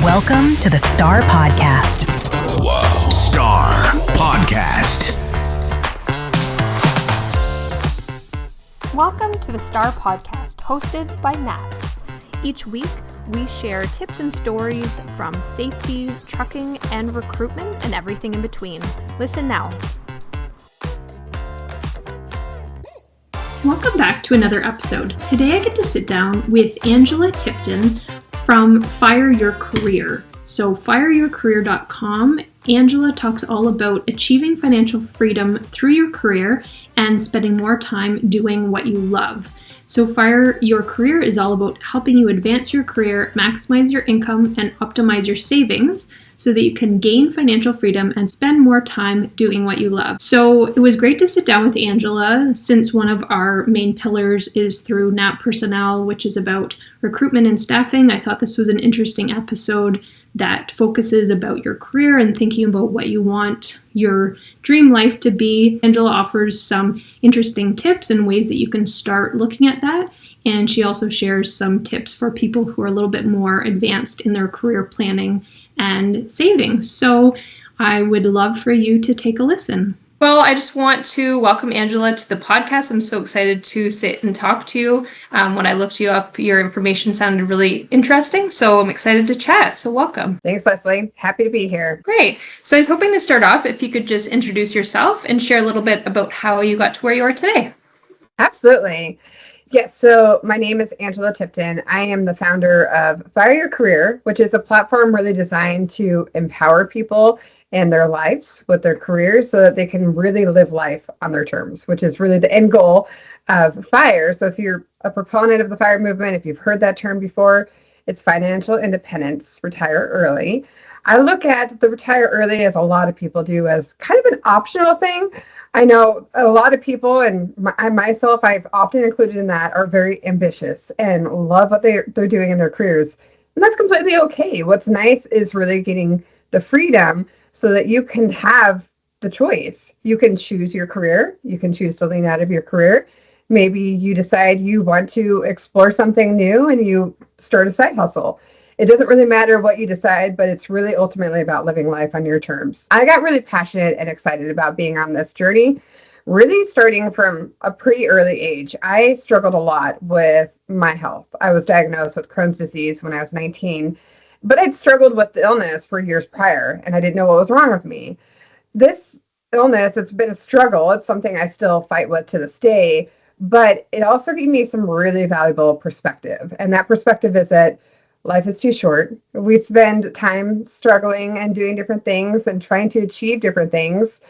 Welcome to the S.T.A.R Podcast. Whoa. S.T.A.R Podcast. Welcome to the S.T.A.R Podcast, hosted by Nat. Each week, we share tips and stories from safety, trucking, and recruitment, and everything in between. Listen now. Welcome back to another episode. Today I get to sit down with Angela Tipton from Fire Your Career. So fireyourcareer.com, Angela talks all about achieving financial freedom through your career and spending more time doing what you love. So Fire Your Career is all about helping you advance your career, maximize your income, and optimize your savings so that you can gain financial freedom and spend more time doing what you love. So it was great to sit down with Angela, since one of our main pillars is through Nat Personnel, which is about recruitment and staffing. I thought this was an interesting episode that focuses about your career and thinking about what you want your dream life to be. Angela offers some interesting tips and ways that you can start looking at that. And she also shares some tips for people who are a little bit more advanced in their career planning and saving. So I would love for you to take a listen. Well, I just want to welcome Angela to the podcast. I'm so excited to sit and talk to you. When I looked you up, your information sounded really interesting, so I'm excited to chat. So welcome. Thanks, Leslie. Happy to be here. Great. So I was hoping to start off if you could just introduce yourself and share a little bit about how you got to where you are today. Absolutely. Yes, so my name is Angela Tipton. I am the founder of Fire Your Career, which is a platform really designed to empower people in their lives with their careers so that they can really live life on their terms, which is really the end goal of FIRE. So if you're a proponent of the FIRE movement, if you've heard that term before, it's financial independence, retire early. I look at the retire early, as a lot of people do, as kind of an optional thing. I know a lot of people, and myself, I've often included in that, are very ambitious and love what they're doing in their careers. And that's completely okay. What's nice is really getting the freedom so that you can have the choice. You can choose your career. You can choose to lean out of your career. Maybe you decide you want to explore something new and you start a side hustle. It doesn't really matter what you decide, but it's really ultimately about living life on your terms. I got really passionate and excited about being on this journey, really starting from a pretty early age. I struggled a lot with my health. I was diagnosed with Crohn's disease when I was 19, but I'd struggled with the illness for years prior, and I didn't know what was wrong with me. This illness, it's been a struggle. It's something I still fight with to this day, but it also gave me some really valuable perspective. And that perspective is that life is too short. We spend time struggling and doing different things and trying to achieve different things.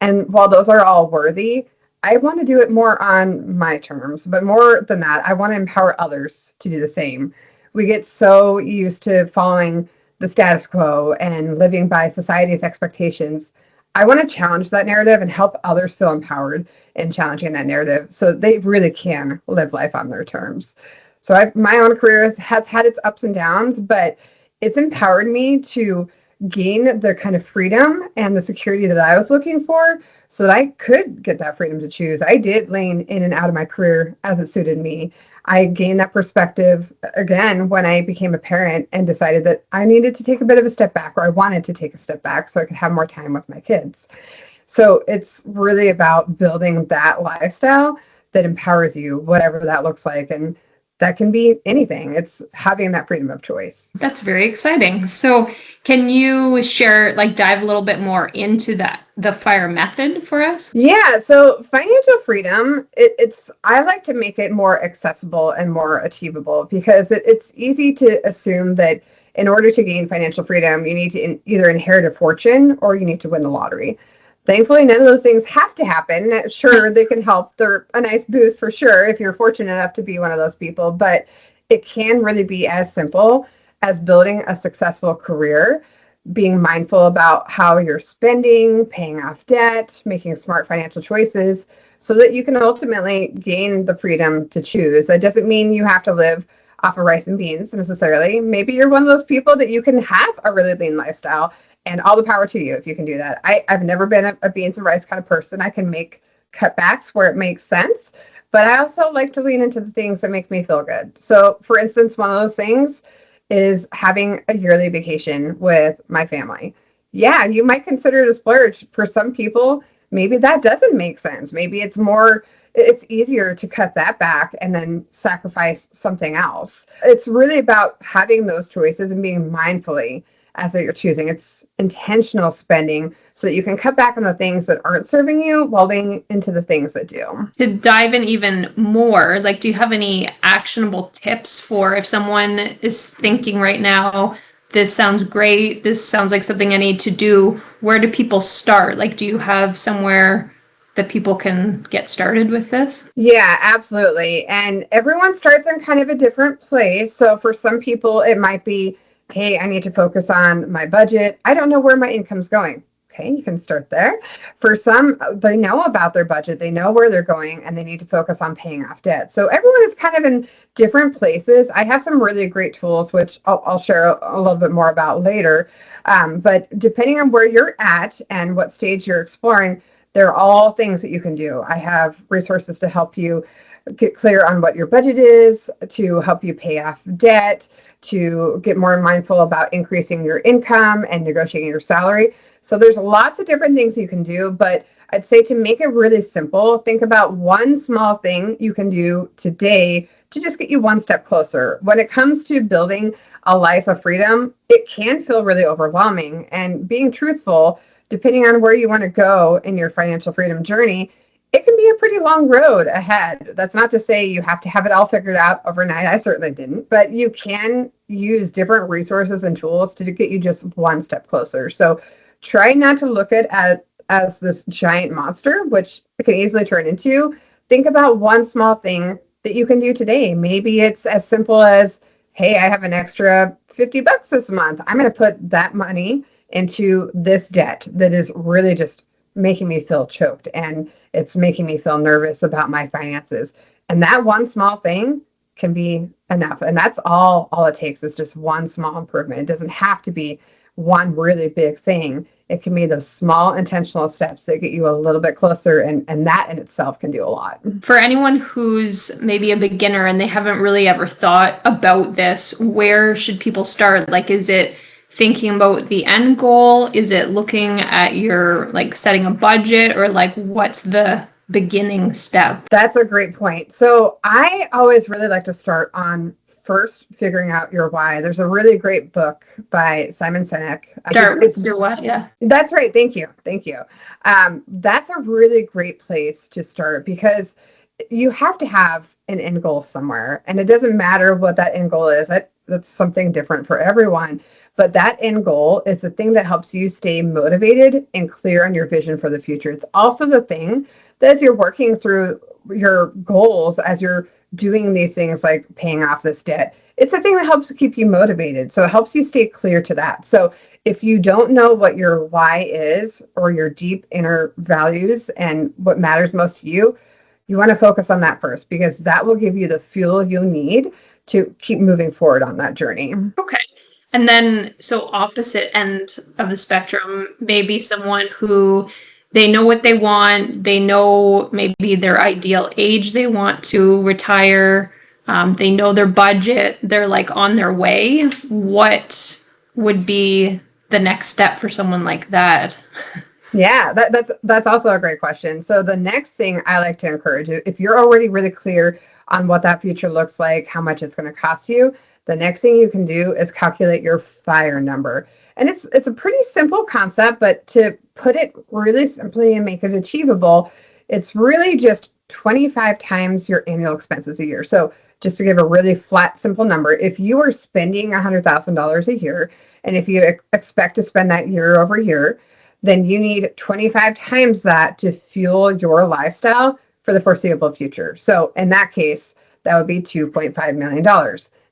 And while those are all worthy, I want to do it more on my terms. But more than that, I want to empower others to do the same. We get so used to following the status quo and living by society's expectations. I want to challenge that narrative and help others feel empowered in challenging that narrative so they really can live life on their terms. So my own career has had its ups and downs, but it's empowered me to gain the kind of freedom and the security that I was looking for so that I could get that freedom to choose. I did lean in and out of my career as it suited me. I gained that perspective again when I became a parent and decided that I needed to take a bit of a step back, or I wanted to take a step back so I could have more time with my kids. So it's really about building that lifestyle that empowers you, whatever that looks like. And that can be anything. It's having that freedom of choice. That's very exciting. So can you share, dive a little bit more into the FIRE method for us? Yeah, so financial freedom, I like to make it more accessible and more achievable because it's easy to assume that in order to gain financial freedom, you need to either inherit a fortune or you need to win the lottery. Thankfully, none of those things have to happen. Sure, they can help. They're a nice boost for sure if you're fortunate enough to be one of those people, but it can really be as simple as building a successful career, being mindful about how you're spending, paying off debt, making smart financial choices so that you can ultimately gain the freedom to choose. That doesn't mean you have to live off of rice and beans necessarily. Maybe you're one of those people that you can have a really lean lifestyle. And all the power to you if you can do that. I've never been a beans and rice kind of person. I can make cutbacks where it makes sense, but I also like to lean into the things that make me feel good. So, for instance, one of those things is having a yearly vacation with my family. Yeah, you might consider it a splurge. For some people, maybe that doesn't make sense. Maybe it's easier to cut that back and then sacrifice something else. It's really about having those choices and being mindfully as that you're choosing. It's intentional spending so that you can cut back on the things that aren't serving you while leaning into the things that do. To dive in even more, like, do you have any actionable tips for if someone is thinking right now, this sounds great, this sounds like something I need to do? Where do people start? Like, do you have somewhere that people can get started with this? Yeah, absolutely. And everyone starts in kind of a different place. So for some people, it might be, hey, I need to focus on my budget. I don't know where my income's going. Okay, you can start there. For some, they know about their budget, they know where they're going, and they need to focus on paying off debt. So everyone is kind of in different places. I have some really great tools, which I'll share a little bit more about later. But depending on where you're at and what stage you're exploring, they're all things that you can do. I have resources to help you get clear on what your budget is, to help you pay off debt, to get more mindful about increasing your income and negotiating your salary. So there's lots of different things you can do, but I'd say to make it really simple, think about one small thing you can do today to just get you one step closer. When it comes to building a life of freedom, it can feel really overwhelming. And being truthful, depending on where you want to go in your financial freedom journey, it can be a pretty long road ahead. That's not to say you have to have it all figured out overnight. I certainly didn't, but you can use different resources and tools to get you just one step closer. So try not to look at as this giant monster, which it can easily turn into. Think about one small thing that you can do today. Maybe it's as simple as, hey, I have an extra $50 this month. I'm going to put that money into this debt that is really just making me feel choked, and it's making me feel nervous about my finances. And that one small thing can be enough. And that's all it takes is just one small improvement. It doesn't have to be one really big thing. It can be those small intentional steps that get you a little bit closer, and that in itself can do a lot. For anyone who's maybe a beginner and they haven't really ever thought about this, where should people start? Like, is it thinking about the end goal? Is it looking at your, like, setting a budget, or like what's the beginning step? That's a great point. So I always really like to start on first figuring out your why. There's a really great book by Simon Sinek. Start with your why. Yeah. That's right. Thank you. That's a really great place to start, because you have to have an end goal somewhere, and it doesn't matter what that end goal is. That's something different for everyone. But that end goal is the thing that helps you stay motivated and clear on your vision for the future. It's also the thing that as you're working through your goals, as you're doing these things like paying off this debt, it's the thing that helps keep you motivated. So it helps you stay clear to that. So if you don't know what your why is, or your deep inner values and what matters most to you, you want to focus on that first, because that will give you the fuel you need to keep moving forward on that journey. Okay. And then, so opposite end of the spectrum, maybe someone who they know what they want, they know maybe their ideal age they want to retire, they know their budget, they're like on their way. What would be the next step for someone like that? Yeah, that's also a great question. So the next thing I like to encourage, if you're already really clear on what that future looks like, how much it's going to cost you, the next thing you can do is calculate your FIRE number. And it's a pretty simple concept, but to put it really simply and make it achievable, it's really just 25 times your annual expenses a year. So just to give a really flat, simple number, if you are spending $100,000 a year, and if you expect to spend that year over year, then you need 25 times that to fuel your lifestyle for the foreseeable future. So in that case, that would be $2.5 million.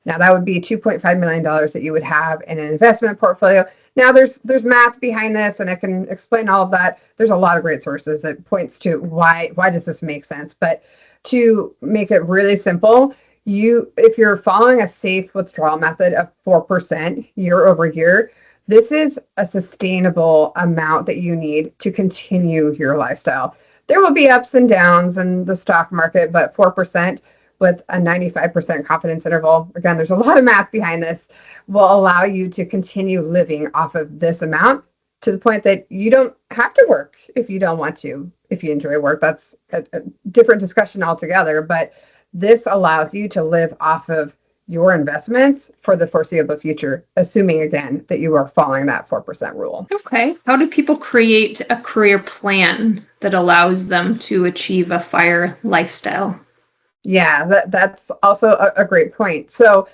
Now that would be $2.5 million that you would have in an investment portfolio. Now there's math behind this, and I can explain all of that. There's a lot of great sources that points to why does this make sense. But to make it really simple, if you're following a safe withdrawal method of 4% year over year, this is a sustainable amount that you need to continue your lifestyle. There will be ups and downs in the stock market, but 4% with a 95% confidence interval, again, there's a lot of math behind this, will allow you to continue living off of this amount to the point that you don't have to work if you don't want to. If you enjoy work, that's a different discussion altogether, but this allows you to live off of your investments for the foreseeable future, assuming again that you are following that 4% rule. Okay. How do people create a career plan that allows them to achieve a FIRE lifestyle? Yeah, that's also a great point. So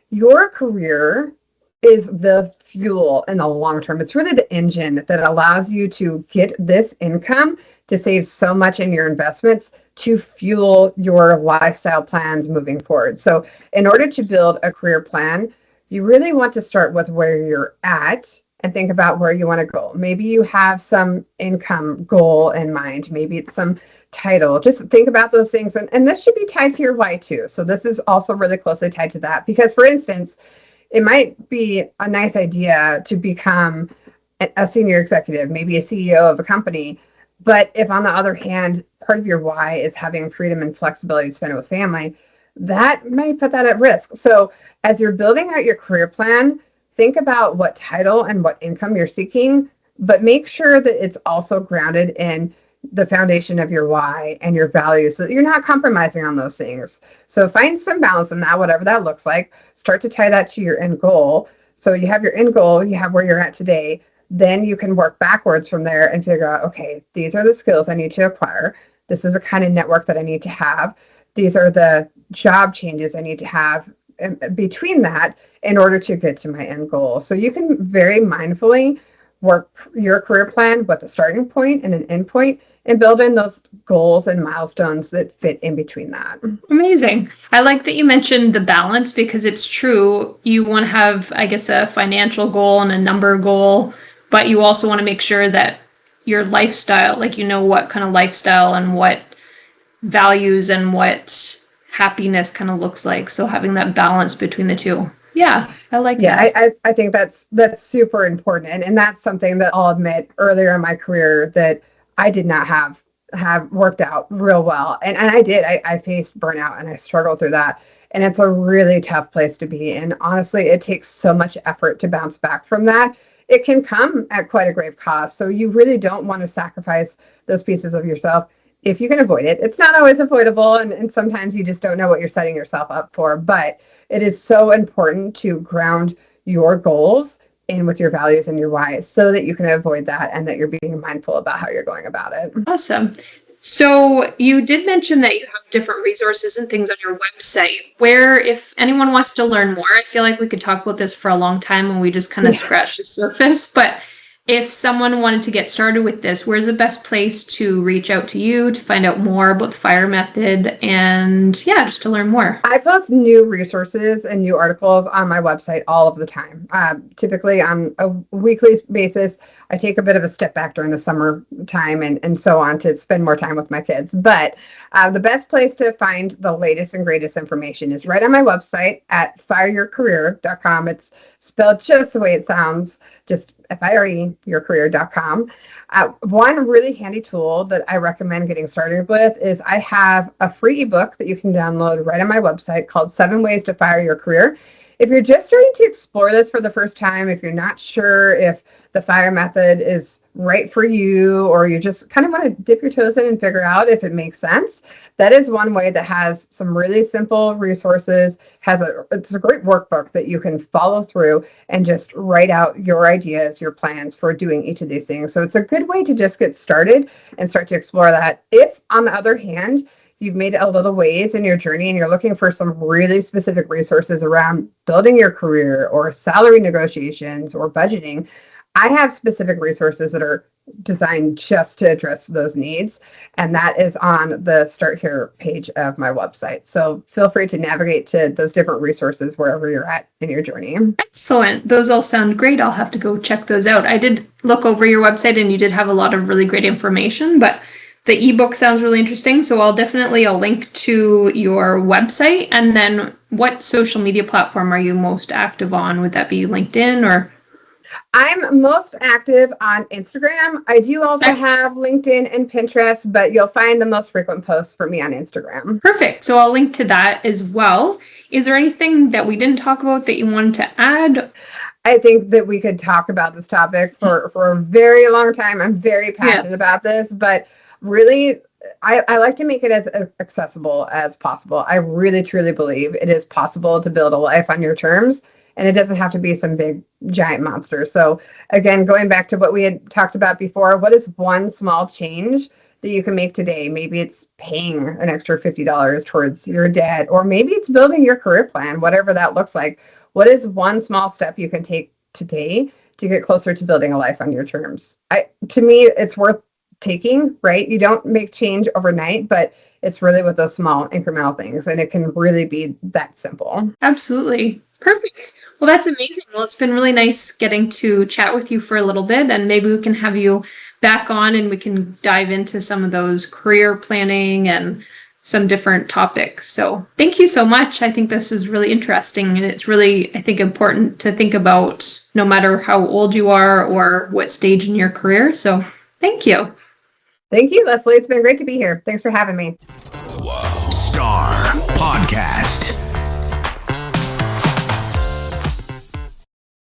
your career is the fuel in the long term. It's really the engine that allows you to get this income to save so much in your investments to fuel your lifestyle plans moving forward. So in order to build a career plan, you really want to start with where you're at and think about where you want to go. Maybe you have some income goal in mind. Maybe it's some title. Just think about those things. And this should be tied to your why too. So this is also really closely tied to that. Because for instance, it might be a nice idea to become a senior executive, maybe a CEO of a company. But if on the other hand, part of your why is having freedom and flexibility to spend it with family, that may put that at risk. So as you're building out your career plan, think about what title and what income you're seeking, but make sure that it's also grounded in the foundation of your why and your values so that you're not compromising on those things. So find some balance in that, whatever that looks like. Start to tie that to your end goal. So you have your end goal, you have where you're at today. Then you can work backwards from there and figure out, okay, these are the skills I need to acquire. This is the kind of network that I need to have. These are the job changes I need to have between that in order to get to my end goal. So you can very mindfully work your career plan with a starting point and an end point and build in those goals and milestones that fit in between that. Amazing. I like that you mentioned the balance because it's true. You want to have, I guess, a financial goal and a number goal, but you also want to make sure that your lifestyle, like, you know, what kind of lifestyle and what values and what happiness kind of looks like. So having that balance between the two. Yeah, I like that. Yeah, I think that's super important. And that's something that I'll admit earlier in my career that I did not have worked out real well. And I did. I faced burnout and I struggled through that. And it's a really tough place to be. And honestly, it takes so much effort to bounce back from that. It can come at quite a grave cost. So you really don't want to sacrifice those pieces of yourself if you can avoid it. It's not always avoidable. And sometimes you just don't know what you're setting yourself up for. But it is so important to ground your goals in with your values and your whys so that you can avoid that and that you're being mindful about how you're going about it. Awesome. So you did mention that you have different resources and things on your website where if anyone wants to learn more, I feel like we could talk about this for a long time and we just kind of scratch the surface. But if someone wanted to get started with this, where's the best place to reach out to you to find out more about the FIRE method and just to learn more? I post new resources and new articles on my website all of the time. Typically on a weekly basis. I take a bit of a step back during the summer time and so on to spend more time with my kids. But the best place to find the latest and greatest information is right on my website at fireyourcareer.com. It's spelled just the way it sounds, just fireyourcareer.com. One really handy tool that I recommend getting started with is I have a free ebook that you can download right on my website called 7 Ways to Fire Your Career. If you're just starting to explore this for the first time, if you're not sure if the FIRE method is right for you, or you just kind of want to dip your toes in and figure out if it makes sense, that is one way that has some really simple resources. It's a great workbook that you can follow through and just write out your ideas, your plans for doing each of these things. So it's a good way to just get started and start to explore that. If, on the other hand, you've made it a little ways in your journey and you're looking for some really specific resources around building your career or salary negotiations or budgeting, I have specific resources that are designed just to address those needs. And that is on the Start Here page of my website. So feel free to navigate to those different resources wherever you're at in your journey. Excellent. Those all sound great. I'll have to go check those out. I did look over your website and you did have a lot of really great information, but the ebook sounds really interesting. So I'll link to your website. And then what social media platform are you most active on? Would that be LinkedIn or? I'm most active on Instagram. I do also have LinkedIn and Pinterest, but you'll find the most frequent posts for me on Instagram. Perfect. So I'll link to that as well. Is there anything that we didn't talk about that you wanted to add? I think that we could talk about this topic for a very long time. I'm very passionate about this, but really, I like to make it as accessible as possible. I really, truly believe it is possible to build a life on your terms, and it doesn't have to be some big, giant monster. So again, going back to what we had talked about before, what is one small change that you can make today? Maybe it's paying an extra $50 towards your debt, or maybe it's building your career plan, whatever that looks like. What is one small step you can take today to get closer to building a life on your terms? To me, it's worth taking, right? You don't make change overnight, but it's really with those small incremental things, and it can really be that simple. Absolutely. Perfect. Well, that's amazing. Well, it's been really nice getting to chat with you for a little bit, and maybe we can have you back on and we can dive into some of those career planning and some different topics. So thank you so much. I think this is really interesting, and it's really, I think, important to think about no matter how old you are or what stage in your career. So thank you. Thank you, Leslie. It's been great to be here. Thanks for having me. S.T.A.R Podcast.